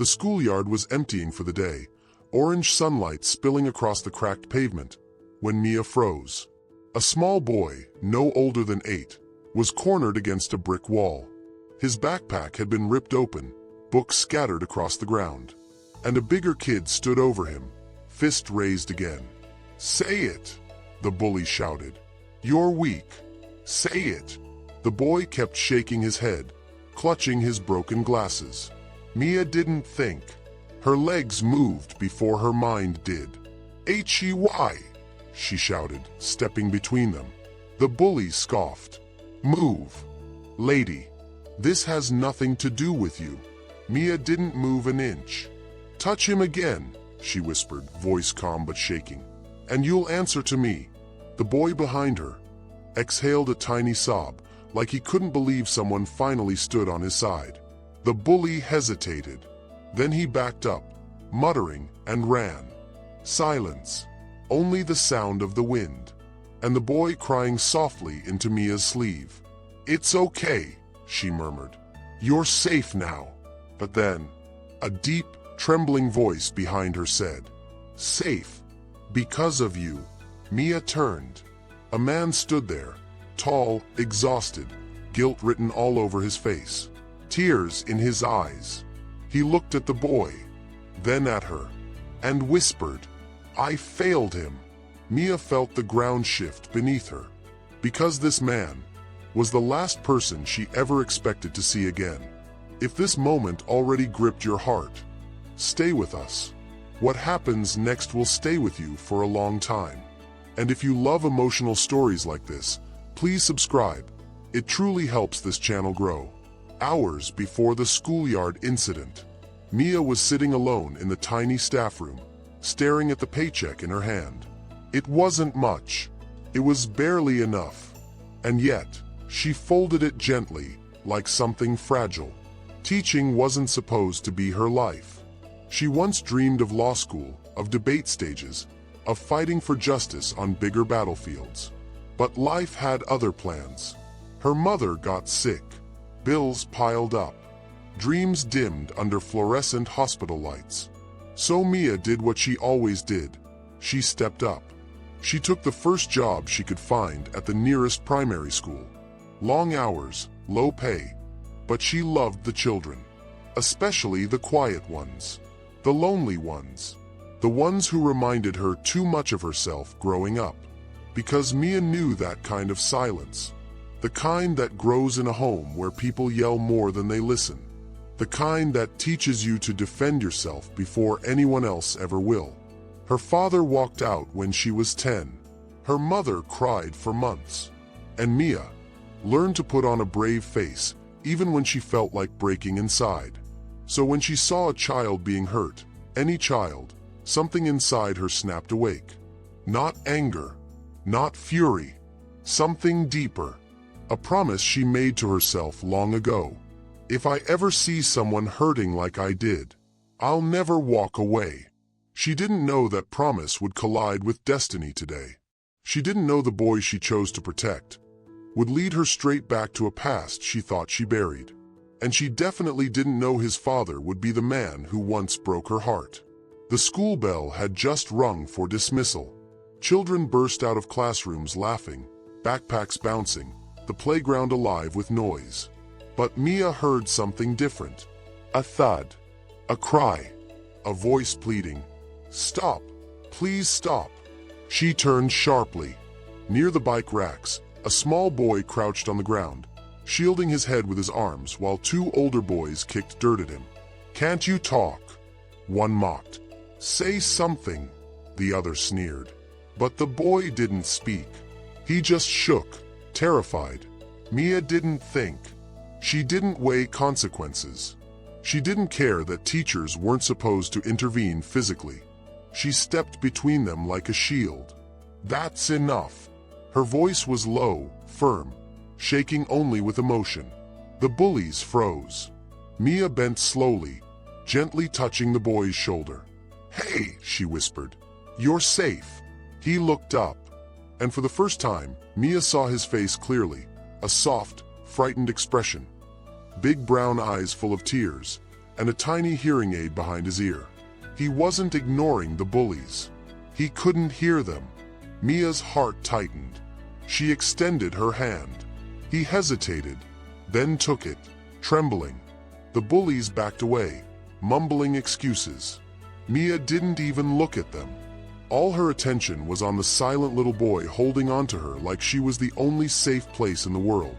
The schoolyard was emptying for the day, orange sunlight spilling across the cracked pavement, when Mia froze. A small boy, no older than 8, was cornered against a brick wall. His backpack had been ripped open, books scattered across the ground. And a bigger kid stood over him, fist raised again. "Say it!" the bully shouted. "You're weak. Say it!" The boy kept shaking his head, clutching his broken glasses. Mia didn't think. Her legs moved before her mind did. "Hey, she shouted, stepping between them. The bully scoffed. "Move, lady. This has nothing to do with you." Mia didn't move an inch. "Touch him again," she whispered, voice calm but shaking, "and you'll answer to me." The boy behind her exhaled a tiny sob, like he couldn't believe someone finally stood on his side. The bully hesitated. Then he backed up, muttering, and ran. Silence. Only the sound of the wind. And the boy crying softly into Mia's sleeve. "It's okay," she murmured. "You're safe now." But then, a deep, trembling voice behind her said, "Safe. Because of you." Mia turned. A man stood there, tall, exhausted, guilt written all over his face, tears in his eyes. He looked at the boy, then at her, and whispered, "I failed him." Mia felt the ground shift beneath her, because this man was the last person she ever expected to see again. If this moment already gripped your heart, stay with us. What happens next will stay with you for a long time. And if you love emotional stories like this, please subscribe. It truly helps this channel grow. Hours before the schoolyard incident, Mia was sitting alone in the tiny staff room, staring at the paycheck in her hand. It wasn't much. It was barely enough. And yet, she folded it gently, like something fragile. Teaching wasn't supposed to be her life. She once dreamed of law school, of debate stages, of fighting for justice on bigger battlefields. But life had other plans. Her mother got sick. Bills piled up. Dreams dimmed under fluorescent hospital lights. So Mia did what she always did. She stepped up. She took the first job she could find at the nearest primary school. Long hours, low pay. But she loved the children, especially the quiet ones, the lonely ones, the ones who reminded her too much of herself growing up. Because Mia knew that kind of silence, the kind that grows in a home where people yell more than they listen, the kind that teaches you to defend yourself before anyone else ever will. Her father walked out when she was 10. Her mother cried for months. And Mia learned to put on a brave face, even when she felt like breaking inside. So when she saw a child being hurt, any child, something inside her snapped awake. Not anger, not fury, something deeper. A promise she made to herself long ago. If I ever see someone hurting like I did, I'll never walk away. She didn't know that promise would collide with destiny today. She didn't know the boy she chose to protect would lead her straight back to a past she thought she buried. And she definitely didn't know his father would be the man who once broke her heart. The school bell had just rung for dismissal. Children burst out of classrooms laughing, backpacks bouncing, the playground alive with noise. But Mia heard something different. A thud, a cry, a voice pleading, "Stop, please stop." She turned sharply. Near the bike racks, a small boy crouched on the ground, shielding his head with his arms while two older boys kicked dirt at him. "Can't you talk?" one mocked. "Say something," the other sneered. But the boy didn't speak. He just shook, terrified. Mia didn't think. She didn't weigh consequences. She didn't care that teachers weren't supposed to intervene physically. She stepped between them like a shield. "That's enough." Her voice was low, firm, shaking only with emotion. The bullies froze. Mia bent slowly, gently touching the boy's shoulder. "Hey," she whispered. "You're safe." He looked up, and for the first time, Mia saw his face clearly, a soft, frightened expression. Big brown eyes full of tears, and a tiny hearing aid behind his ear. He wasn't ignoring the bullies. He couldn't hear them. Mia's heart tightened. She extended her hand. He hesitated, then took it, trembling. The bullies backed away, mumbling excuses. Mia didn't even look at them. All her attention was on the silent little boy holding onto her like she was the only safe place in the world.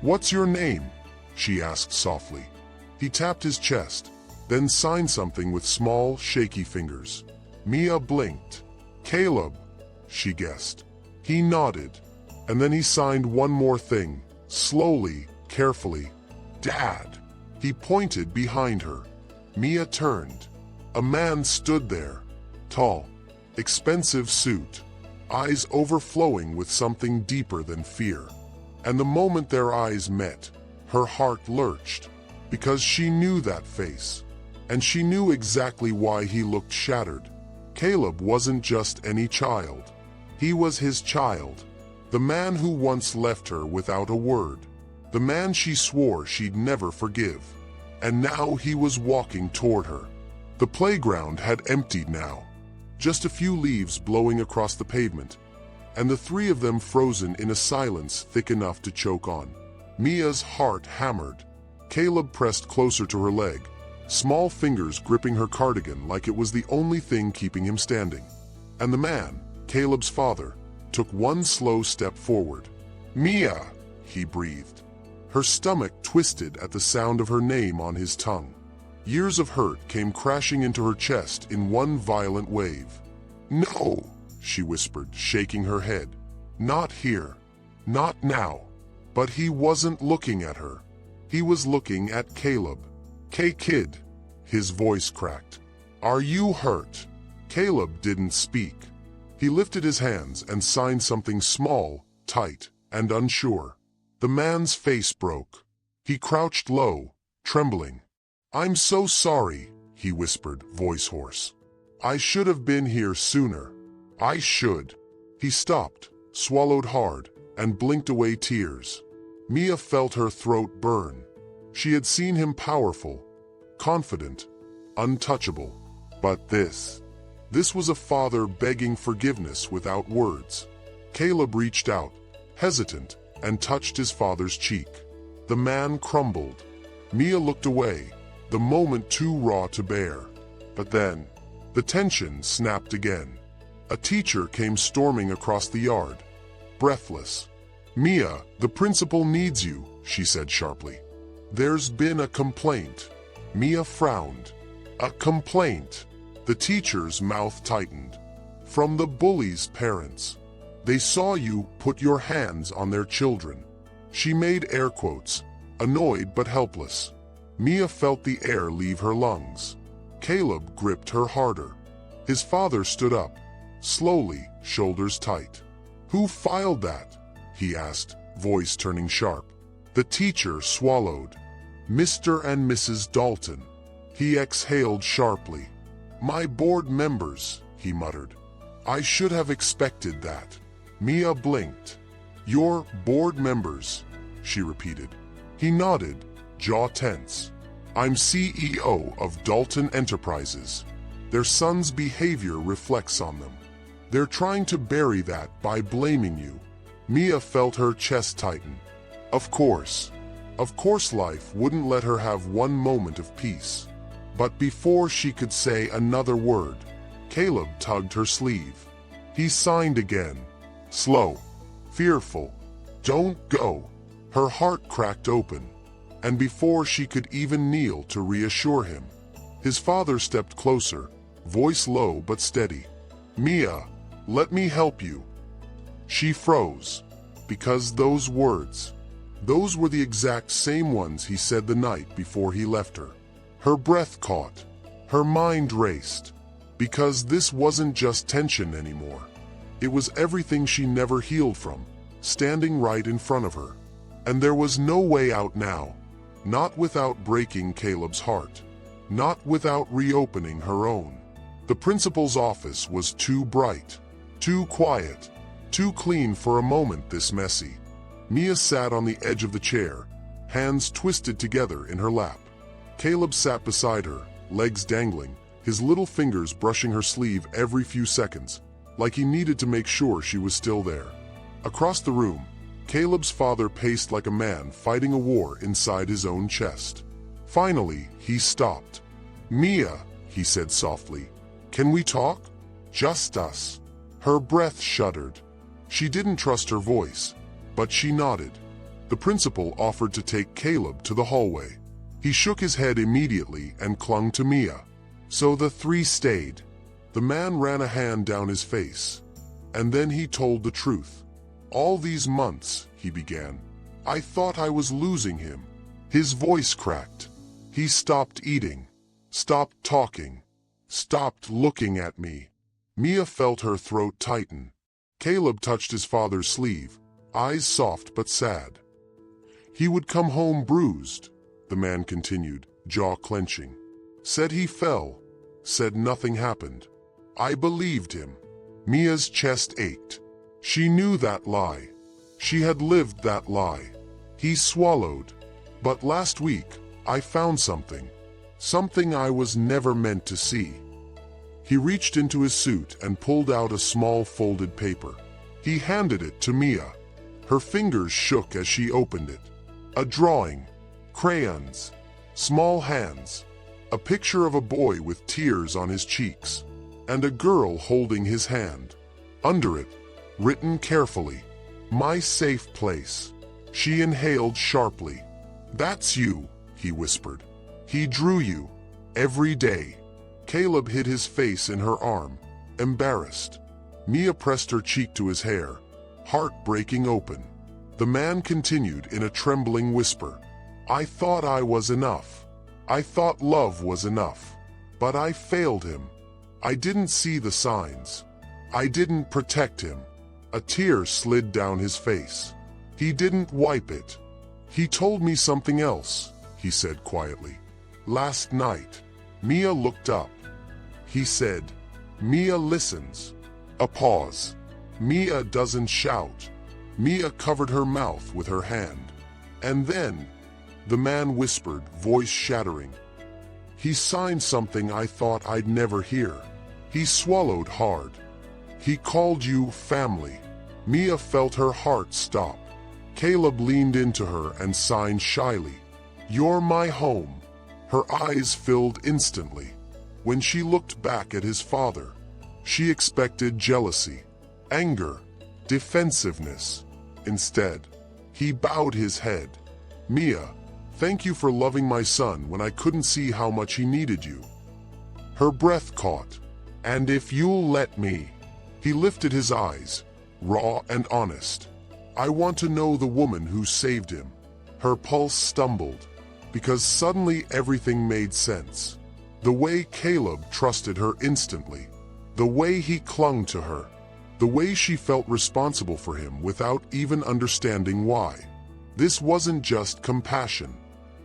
"What's your name?" she asked softly. He tapped his chest, then signed something with small, shaky fingers. Mia blinked. "Caleb," she guessed. He nodded, and then he signed one more thing, slowly, carefully. "Dad." He pointed behind her. Mia turned. A man stood there, tall, expensive suit, eyes overflowing with something deeper than fear. And the moment their eyes met, her heart lurched, because she knew that face, and she knew exactly why he looked shattered. Caleb wasn't just any child. He was his child, the man who once left her without a word, the man she swore she'd never forgive. And now he was walking toward her. The playground had emptied now, just a few leaves blowing across the pavement, and the three of them frozen in a silence thick enough to choke on. Mia's heart hammered. Caleb pressed closer to her leg, small fingers gripping her cardigan like it was the only thing keeping him standing. And the man, Caleb's father, took one slow step forward. "Mia," he breathed. Her stomach twisted at the sound of her name on his tongue. Years of hurt came crashing into her chest in one violent wave. "No," she whispered, shaking her head. "Not here. Not now." But he wasn't looking at her. He was looking at Caleb. "Kid," his voice cracked. "Are you hurt?" Caleb didn't speak. He lifted his hands and signed something small, tight, and unsure. The man's face broke. He crouched low, trembling. "I'm so sorry," he whispered, voice hoarse. "I should have been here sooner. I should." He stopped, swallowed hard, and blinked away tears. Mia felt her throat burn. She had seen him powerful, confident, untouchable. But this was a father begging forgiveness without words. Caleb reached out, hesitant, and touched his father's cheek. The man crumbled. Mia looked away, the moment too raw to bear. But then, the tension snapped again. A teacher came storming across the yard, breathless. "Mia, the principal needs you," she said sharply. "There's been a complaint." Mia frowned. "A complaint?" The teacher's mouth tightened. "From the bullies' parents. They saw you put your hands on their children." She made air quotes, annoyed but helpless. Mia felt the air leave her lungs. Caleb gripped her harder. His father stood up, slowly, shoulders tight. "Who filed that?" he asked, voice turning sharp. The teacher swallowed. "Mr. and Mrs. Dalton." He exhaled sharply. "My board members," he muttered. "I should have expected that." Mia blinked. "Your board members," she repeated. He nodded, jaw tense. "I'm CEO of Dalton Enterprises. Their son's behavior reflects on them. They're trying to bury that by blaming you." Mia felt her chest tighten. Of course life wouldn't let her have one moment of peace. But before she could say another word, Caleb tugged her sleeve. He signed again, slow, fearful. "Don't go." Her heart cracked open, and before she could even kneel to reassure him, his father stepped closer, voice low but steady. "Mia, let me help you." She froze, because those words, those were the exact same ones he said the night before he left her. Her breath caught, her mind raced, because this wasn't just tension anymore. It was everything she never healed from, standing right in front of her. And there was no way out now, not without breaking Caleb's heart, not without reopening her own. The principal's office was too bright, too quiet, too clean for a moment this messy. Mia sat on the edge of the chair, hands twisted together in her lap. Caleb sat beside her, legs dangling, his little fingers brushing her sleeve every few seconds, like he needed to make sure she was still there. Across the room, Caleb's father paced like a man fighting a war inside his own chest. Finally, he stopped. "Mia," he said softly, "can we talk? Just us." Her breath shuddered. She didn't trust her voice, but she nodded. The principal offered to take Caleb to the hallway. He shook his head immediately and clung to Mia. So the three stayed. The man ran a hand down his face, and then he told the truth. "All these months," he began, "I thought I was losing him." His voice cracked. He stopped eating, stopped talking, stopped looking at me. Mia felt her throat tighten. Caleb touched his father's sleeve, eyes soft but sad. "He would come home bruised," the man continued, jaw clenching. "Said he fell, said nothing happened. I believed him." Mia's chest ached. She knew that lie. She had lived that lie. He swallowed. "But last week, I found something. Something I was never meant to see." He reached into his suit and pulled out a small folded paper. He handed it to Mia. Her fingers shook as she opened it. A drawing, crayons, small hands, a picture of a boy with tears on his cheeks, and a girl holding his hand. Under it, written carefully, "My safe place." She inhaled sharply. "That's you," he whispered. "He drew you, every day." Caleb hid his face in her arm, embarrassed. Mia pressed her cheek to his hair, heart breaking open. The man continued in a trembling whisper. "I thought I was enough. I thought love was enough. But I failed him. I didn't see the signs. I didn't protect him." A tear slid down his face. He didn't wipe it. "He told me something else," he said quietly. "Last night." Mia looked up. He said, "Mia listens." A pause. Mia doesn't shout. Mia covered her mouth with her hand. "And then," the man whispered, voice shattering, "he signed something I thought I'd never hear. He swallowed hard. He called you family." Mia felt her heart stop. Caleb leaned into her and signed shyly, "You're my home." Her eyes filled instantly. When she looked back at his father, she expected jealousy, anger, defensiveness. Instead, he bowed his head. "Mia, thank you for loving my son when I couldn't see how much he needed you." Her breath caught. "And if you'll let me." He lifted his eyes, raw and honest. "I want to know the woman who saved him." Her pulse stumbled, because suddenly everything made sense. The way Caleb trusted her instantly, the way he clung to her, the way she felt responsible for him without even understanding why. This wasn't just compassion,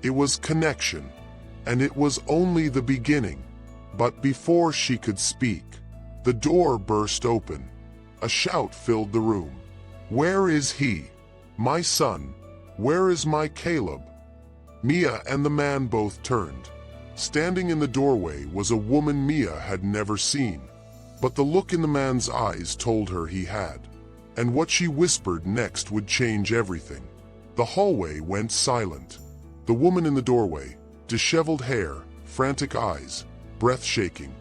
it was connection, and it was only the beginning. But before she could speak, the door burst open. A shout filled the room. "Where is he? My son? Where is my Caleb?" Mia and the man both turned. Standing in the doorway was a woman Mia had never seen, but the look in the man's eyes told her he had. And what she whispered next would change everything. The hallway went silent. The woman in the doorway, disheveled hair, frantic eyes, breath shaking,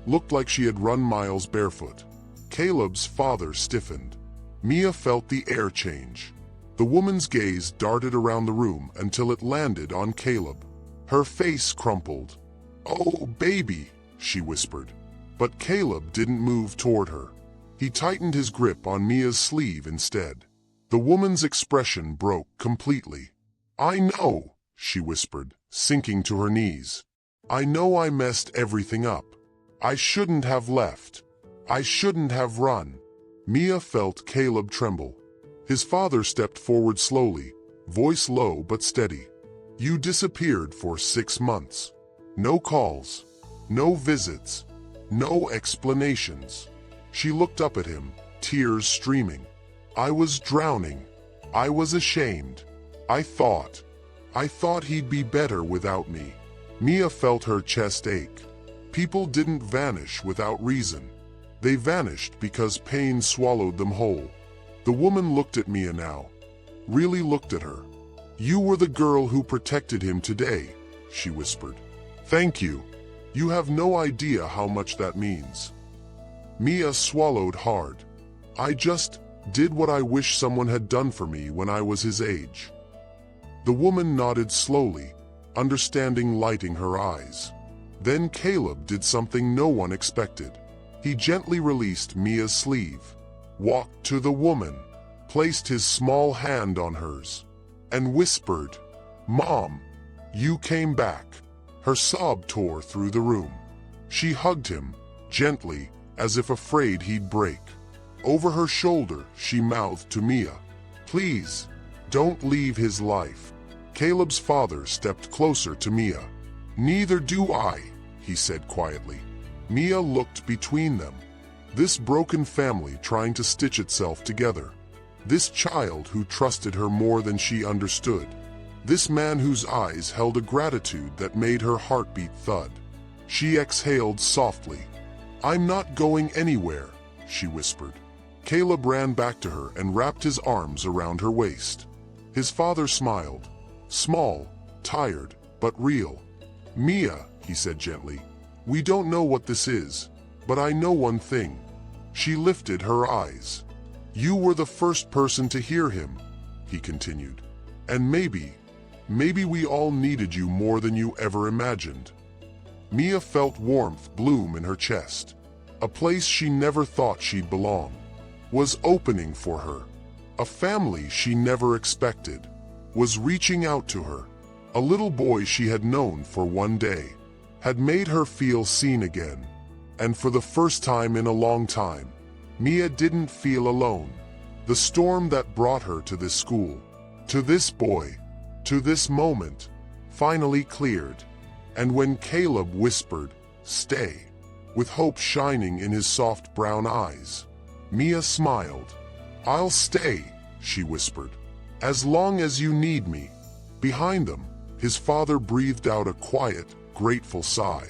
looked like she had run miles barefoot. Caleb's father stiffened. Mia felt the air change. The woman's gaze darted around the room until it landed on Caleb. Her face crumpled. "Oh, baby," she whispered. But Caleb didn't move toward her. He tightened his grip on Mia's sleeve instead. The woman's expression broke completely. "I know," she whispered, sinking to her knees. "I know I messed everything up. I shouldn't have left. I shouldn't have run." Mia felt Caleb tremble. His father stepped forward slowly, voice low but steady. "You disappeared for 6 months. No calls, no visits, no explanations." She looked up at him, tears streaming. "I was drowning. I was ashamed. I thought he'd be better without me." Mia felt her chest ache. People didn't vanish without reason. They vanished because pain swallowed them whole. The woman looked at Mia now. Really looked at her. "You were the girl who protected him today," she whispered. "Thank you. You have no idea how much that means." Mia swallowed hard. "I just did what I wish someone had done for me when I was his age." The woman nodded slowly, understanding lighting her eyes. Then Caleb did something no one expected. He gently released Mia's sleeve, walked to the woman, placed his small hand on hers, and whispered, "Mom, you came back." Her sob tore through the room. She hugged him, gently, as if afraid he'd break. Over her shoulder, she mouthed to Mia, "Please, don't leave his life." Caleb's father stepped closer to Mia. "Neither do I," he said quietly. Mia looked between them. This broken family trying to stitch itself together. This child who trusted her more than she understood. This man whose eyes held a gratitude that made her heartbeat thud. She exhaled softly. "I'm not going anywhere," she whispered. Caleb ran back to her and wrapped his arms around her waist. His father smiled. Small, tired, but real. "Mia," he said gently, "we don't know what this is, but I know one thing." She lifted her eyes. "You were the first person to hear him," he continued. "And maybe we all needed you more than you ever imagined." Mia felt warmth bloom in her chest. A place she never thought she'd belong was opening for her. A family she never expected was reaching out to her. A little boy she had known for one day had made her feel seen again. And for the first time in a long time, Mia didn't feel alone. The storm that brought her to this school, to this boy, to this moment, finally cleared. And when Caleb whispered, "Stay," with hope shining in his soft brown eyes, Mia smiled. "I'll stay," she whispered, "as long as you need me." Behind them, his father breathed out a quiet, grateful sigh,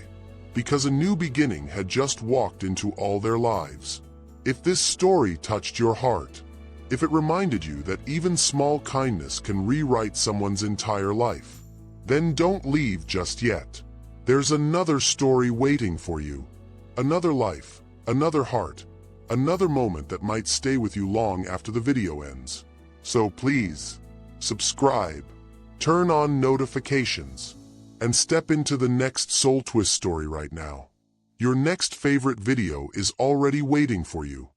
because a new beginning had just walked into all their lives. If this story touched your heart, if it reminded you that even small kindness can rewrite someone's entire life, then don't leave just yet. There's another story waiting for you. Another life, another heart, another moment that might stay with you long after the video ends. So please, subscribe, turn on notifications, and step into the next SoulTwist story right now. Your next favorite video is already waiting for you.